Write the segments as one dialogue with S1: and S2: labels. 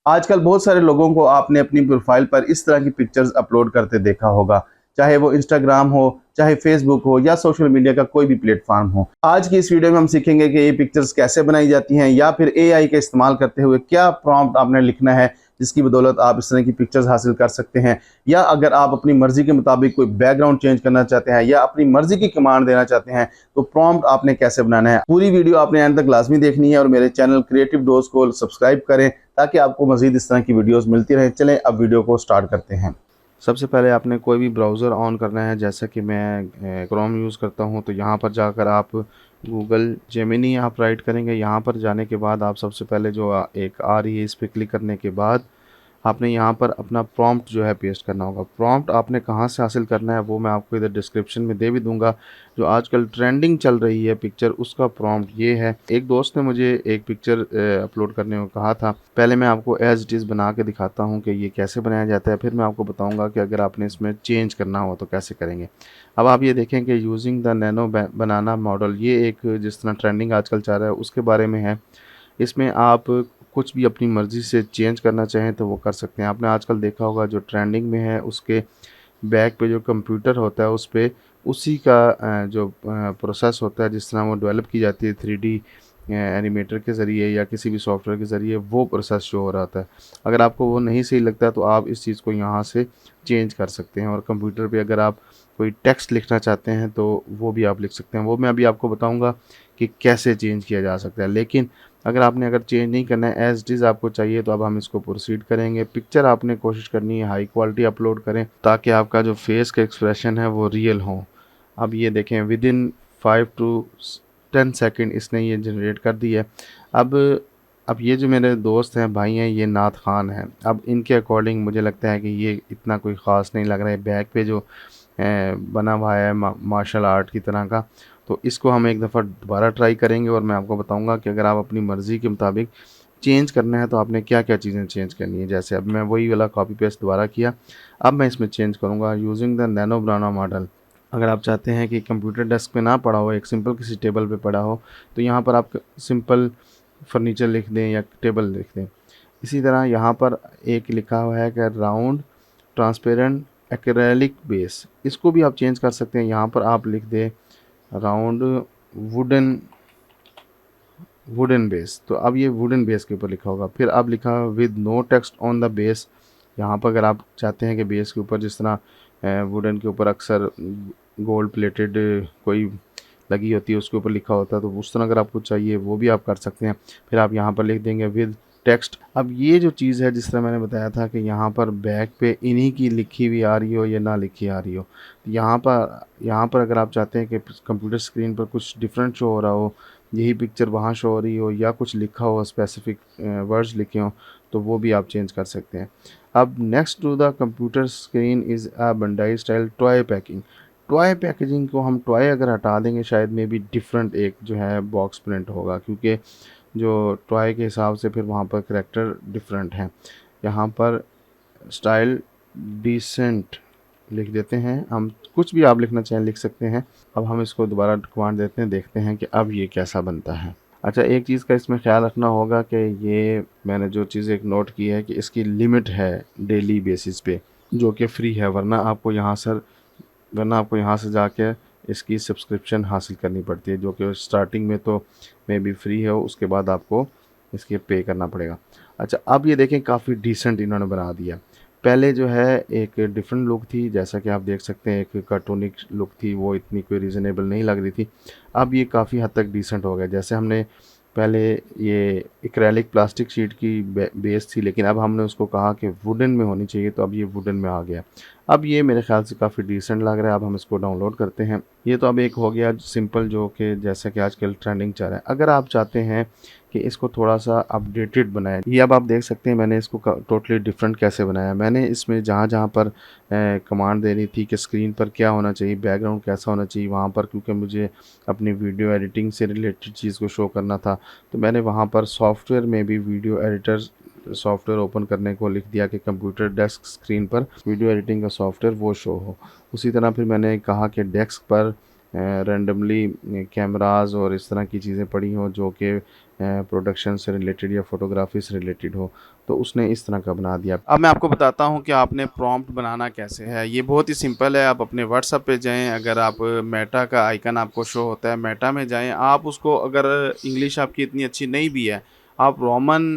S1: आजकल बहुत सारे लोगों को आपने अपनी प्रोफाइल पर इस तरह की पिक्चर्स अपलोड करते देखा होगा, चाहे वो इंस्टाग्राम हो, चाहे फेसबुक हो या सोशल मीडिया का कोई भी प्लेटफॉर्म हो। आज की इस वीडियो में हम सीखेंगे कि ये पिक्चर्स कैसे बनाई जाती हैं या फिर एआई का इस्तेमाल करते हुए क्या प्रॉम्प्ट आपने लिखना है जिसकी बदौलत आप इस तरह की पिक्चर्स हासिल कर सकते हैं। या अगर आप अपनी मर्जी के मुताबिक कोई बैकग्राउंड चेंज करना चाहते हैं या अपनी मर्जी की कमांड देना चाहते हैं तो प्रॉम्प्ट आपने कैसे बनाना है। पूरी वीडियो आपने एंड तक लाजमी देखनी है और मेरे चैनल क्रिएटिव डोज को सब्सक्राइब करें ताकि आपको मजीद इस तरह की वीडियोस मिलती रहें। चलें अब वीडियो को स्टार्ट करते हैं। सबसे पहले आपने कोई भी ब्राउज़र ऑन करना है, जैसा कि मैं क्रोम यूज़ करता हूं, तो यहां पर जाकर आप गूगल जेमिनी आप राइट करेंगे। यहां पर जाने के बाद आप सबसे पहले जो एक आ रही है इस पर क्लिक करने के बाद आपने यहाँ पर अपना प्रॉम्प्ट जो है पेस्ट करना होगा। प्रॉम्प्ट आपने कहाँ से हासिल करना है वो मैं आपको इधर डिस्क्रिप्शन में दे भी दूंगा। जो आजकल ट्रेंडिंग चल रही है पिक्चर, उसका प्रॉम्प्ट ये है। एक दोस्त ने मुझे एक पिक्चर अपलोड करने को कहा था। पहले मैं आपको एज इट इज़ बना के दिखाता हूँ कि ये कैसे बनाया जाता है, फिर मैं आपको बताऊँगा कि अगर आपने इसमें चेंज करना हो तो कैसे करेंगे। अब आप ये देखें कि using the nano banana model, ये एक जिस तरह ट्रेंडिंग आजकल चल रहा है उसके बारे में है। इसमें आप कुछ भी अपनी मर्ज़ी से चेंज करना चाहें तो वो कर सकते हैं। आपने आजकल देखा होगा जो ट्रेंडिंग में है उसके बैक पे जो कंप्यूटर होता है उस पे उसी का जो प्रोसेस होता है, जिस तरह वो डेवलप की जाती है 3D एनिमेटर के ज़रिए या किसी भी सॉफ्टवेयर के ज़रिए, वो प्रोसेस शो हो रहा होता है। अगर आपको वो नहीं सही लगता तो आप इस चीज़ को यहाँ से चेंज कर सकते हैं। और कंप्यूटर पे अगर आप कोई टेक्स्ट लिखना चाहते हैं तो वो भी आप लिख सकते हैं। वो मैं अभी आपको बताऊँगा कि कैसे चेंज किया जा सकता है। लेकिन अगर चेंज नहीं करना है, एज़ इट इज़ आपको चाहिए, तो अब हम इसको प्रोसीड करेंगे। पिक्चर आपने कोशिश करनी है हाई क्वालिटी अपलोड करें ताकि आपका जो फेस का एक्सप्रेशन है वो रियल हो। अब ये देखें विद इन 5 टू 10 सेकंड इसने ये जनरेट कर दी है। अब अब ये जो मेरे दोस्त हैं, भाई हैं, ये नात खान हैं। अब इनके अकॉर्डिंग मुझे लगता है कि ये इतना कोई ख़ास नहीं लग रहा है। बैक पे जो बना हुआ है मार्शल आर्ट की तरह का, तो इसको हम एक दफ़ा दोबारा ट्राई करेंगे और मैं आपको बताऊंगा कि अगर आप अपनी मर्ज़ी के मुताबिक चेंज करना है तो आपने क्या क्या चीज़ें चेंज करनी है। जैसे अब मैं वही वाला कॉपी पेस्ट दोबारा किया, अब मैं इसमें चेंज करूँगा using the nano banana model. अगर आप चाहते हैं कि कंप्यूटर डेस्क पे ना पड़ा हो, एक सिंपल किसी टेबल पे पड़ा हो, तो यहाँ पर आप सिंपल फर्नीचर लिख दें या टेबल लिख दें। इसी तरह यहाँ पर एक लिखा हुआ है कि राउंड ट्रांसपेरेंट एक्रेलिक बेस, इसको भी आप चेंज कर सकते हैं। यहाँ पर आप लिख दें राउंड वुडन वुडन बेस, तो अब ये वुडन बेस के ऊपर लिखा होगा। फिर अब लिखा with no text on the base. यहाँ पर अगर आप चाहते हैं कि बेस के ऊपर जिस तरह वुडन के ऊपर अक्सर गोल्ड प्लेटेड कोई लगी होती है उसके ऊपर लिखा होता है, तो उस तरह अगर आपको चाहिए वो भी आप कर सकते हैं। फिर आप यहाँ पर लिख देंगे विद टेक्स्ट। अब ये जो चीज़ है जिस तरह मैंने बताया था कि यहाँ पर बैक पे इन्हीं की लिखी हुई आ रही हो या ना लिखी आ रही हो, यहाँ पर अगर आप चाहते हैं कि कंप्यूटर स्क्रीन पर कुछ डिफरेंट शो हो रहा हो, यही पिक्चर वहाँ शो हो रही हो या कुछ लिखा हो, स्पेसिफिक वर्ड्स लिखे हों, तो वो भी आप चेंज कर सकते हैं। अब next to the computer screen is a Bandai style toy packing. Toy packaging को हम टॉय अगर हटा देंगे शायद में भी डिफरेंट एक जो है बॉक्स प्रिंट होगा, क्योंकि जो टॉय के हिसाब से फिर वहाँ पर करैक्टर डिफरेंट हैं। यहाँ पर स्टाइल डिसेंट लिख देते हैं हम, कुछ भी आप लिखना चाहें लिख सकते हैं। अब हम इसको दोबारा कमांड देते हैं, देखते हैं कि अब ये कैसा बनता है। अच्छा, एक चीज़ का इसमें ख्याल रखना होगा कि ये मैंने जो चीज़ एक नोट की है कि इसकी लिमिट है डेली बेसिस पे, जो कि फ्री है, वरना आपको यहाँ से जाके इसकी सब्सक्रिप्शन हासिल करनी पड़ती है, जो कि स्टार्टिंग में तो मे बी फ्री है, उसके बाद आपको इसके पे करना पड़ेगा। अच्छा, अब ये देखें काफ़ी डिसेंट इन्होंने बना दिया। पहले जो है एक डिफरेंट लुक थी, जैसा कि आप देख सकते हैं एक कार्टूनिक लुक थी, वो इतनी कोई रीज़नेबल नहीं लग रही थी। अब ये काफ़ी हद तक डिसेंट हो गया। जैसे हमने पहले ये एक्रेलिक प्लास्टिक शीट की बेस थी, लेकिन अब हमने उसको कहा कि वुडन में होनी चाहिए, तो अब ये वुडन में आ गया। अब ये मेरे ख्याल से काफ़ी डिसेंट लग रहा है। अब हम इसको डाउनलोड करते हैं। ये तो अब एक हो गया सिंपल, जो कि जैसा कि आजकल ट्रेंडिंग चल रहा है। अगर आप चाहते हैं कि इसको थोड़ा सा अपडेटेड बनाएं, ये अब आप देख सकते हैं मैंने इसको टोटली डिफरेंट कैसे बनाया। मैंने इसमें जहाँ जहाँ पर कमांड देनी थी कि स्क्रीन पर क्या होना चाहिए, बैकग्राउंड कैसा होना चाहिए, वहाँ पर क्योंकि मुझे अपनी वीडियो एडिटिंग से रिलेटेड चीज़ को शो करना था, तो मैंने वहाँ पर सॉफ्टवेयर में भी वीडियो एडिटर सॉफ्टवेयर ओपन करने को लिख दिया कि कंप्यूटर डेस्क स्क्रीन पर वीडियो एडिटिंग का सॉफ्टवेयर वो शो हो। उसी तरह फिर मैंने कहा कि डेस्क पर
S2: रैंडमली कैमरास और इस तरह की चीज़ें पड़ी हों जो कि प्रोडक्शन से रिलेटेड या फोटोग्राफी से रिलेटेड हो, तो उसने इस तरह का बना दिया। अब मैं आपको बताता हूँ कि आपने प्रॉम्प्ट बनाना कैसे है। ये बहुत ही सिंपल है। आप अपने व्हाट्सएप पे जाएं, अगर आप मेटा का आइकन आपको शो होता है, मेटा में जाएं। आप उसको, अगर इंग्लिश आपकी इतनी अच्छी नहीं भी है, आप रोमन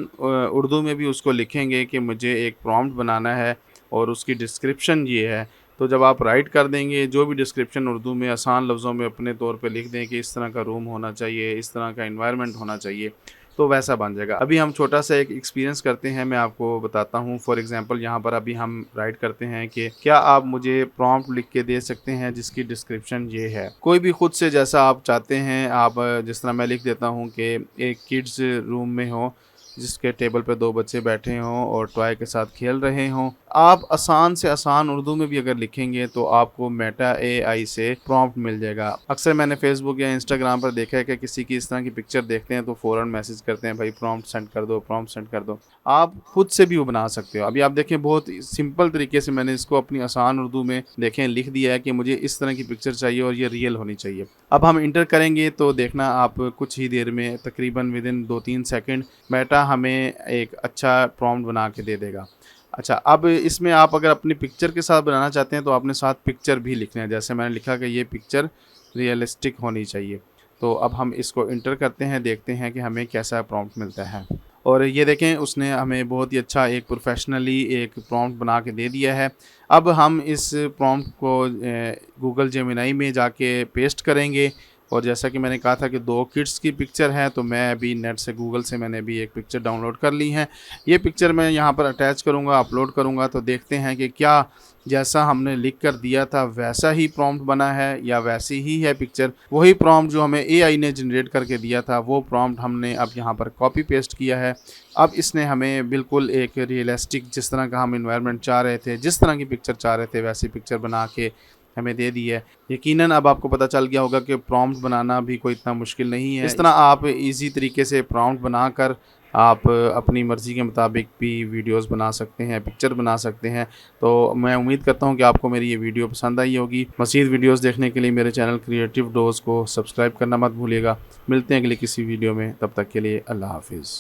S2: उर्दू में भी उसको लिखेंगे कि मुझे एक प्रॉम्प्ट बनाना है और उसकी डिस्क्रिप्शन ये है। तो जब आप राइट कर देंगे, जो भी डिस्क्रिप्शन उर्दू में आसान लफ्ज़ों में अपने तौर पे लिख दें कि इस तरह का रूम होना चाहिए, इस तरह का एनवायरनमेंट होना चाहिए, तो वैसा बन जाएगा। अभी हम छोटा सा एक एक्सपीरियंस करते हैं, मैं आपको बताता हूँ। फॉर एग्जांपल यहाँ पर अभी हम राइट करते हैं कि क्या आप मुझे प्रॉम्प्ट लिख के दे सकते हैं जिसकी डिस्क्रिप्शन ये है। कोई भी खुद से जैसा आप चाहते हैं, आप जिस तरह मैं लिख देता हूँ कि एक किड्स रूम में हो जिसके टेबल पे 2 बच्चे बैठे हों और टॉय के साथ खेल रहे हों। आप आसान से आसान उर्दू में भी अगर लिखेंगे तो आपको मेटा एआई से प्रॉम्प्ट मिल जाएगा। अक्सर मैंने फेसबुक या इंस्टाग्राम पर देखा है कि किसी की इस तरह की पिक्चर देखते हैं तो फ़ौरन मैसेज करते हैं, भाई प्रॉम्प्ट सेंड कर दो, प्रॉम्प्ट सेंड कर दो। आप खुद से भी वो बना सकते हो। अभी आप देखें, बहुत सिंपल तरीके से मैंने इसको अपनी आसान उर्दू में देखें लिख दिया है कि मुझे इस तरह की पिक्चर चाहिए और ये रियल होनी चाहिए। अब हम इंटर करेंगे तो देखना आप कुछ ही देर में, तकरीबन विदिन 2-3 सेकंड, मेटा हमें एक अच्छा प्रॉम्प्ट बना के दे देगा। अच्छा, अब इसमें आप अगर अपनी पिक्चर के साथ बनाना चाहते हैं तो आपने साथ पिक्चर भी लिखना है। जैसे मैंने लिखा कि ये पिक्चर रियलिस्टिक होनी चाहिए। तो अब हम इसको इंटर करते हैं, देखते हैं कि हमें कैसा प्रॉम्प्ट मिलता है। और ये देखें, उसने हमें बहुत ही अच्छा एक प्रोफेशनली एक प्रॉम्प्ट बना के दे दिया है। अब हम इस प्रॉम्प्ट को गूगल जेमिनी में जाके पेस्ट करेंगे। और जैसा कि मैंने कहा था कि 2 किड्स की पिक्चर है, तो मैं अभी नेट से, गूगल से मैंने अभी एक पिक्चर डाउनलोड कर ली है। ये पिक्चर मैं यहाँ पर अटैच करूँगा, अपलोड करूँगा, तो देखते हैं कि क्या जैसा हमने लिख कर दिया था वैसा ही प्रॉम्प्ट बना है या वैसी ही है पिक्चर। वही प्रॉम्प्ट जो हमें एआई ने जनरेट करके दिया था, वो प्रॉम्प्ट हमने अब यहाँ पर कॉपी पेस्ट किया है। अब इसने हमें बिल्कुल एक रियलिस्टिक, जिस तरह का हम एनवायरनमेंट चाह रहे थे, जिस तरह की पिक्चर चाह रहे थे, वैसी पिक्चर बना के हमें दे दी है। यकीनन अब आपको पता चल गया होगा कि प्रॉम्प्ट बनाना भी कोई इतना मुश्किल नहीं है। इस तरह आप इजी तरीके से प्रॉम्प्ट बनाकर आप अपनी मर्ज़ी के मुताबिक भी वीडियोस बना सकते हैं, पिक्चर बना सकते हैं। तो मैं उम्मीद करता हूं कि आपको मेरी ये वीडियो पसंद आई होगी। मज़ीद वीडियोस देखने के लिए मेरे चैनल क्रिएटिव डोज़ को सब्सक्राइब करना मत भूलिएगा। मिलते हैं अगली किसी वीडियो में, तब तक के लिए अल्लाह हाफ़िज़।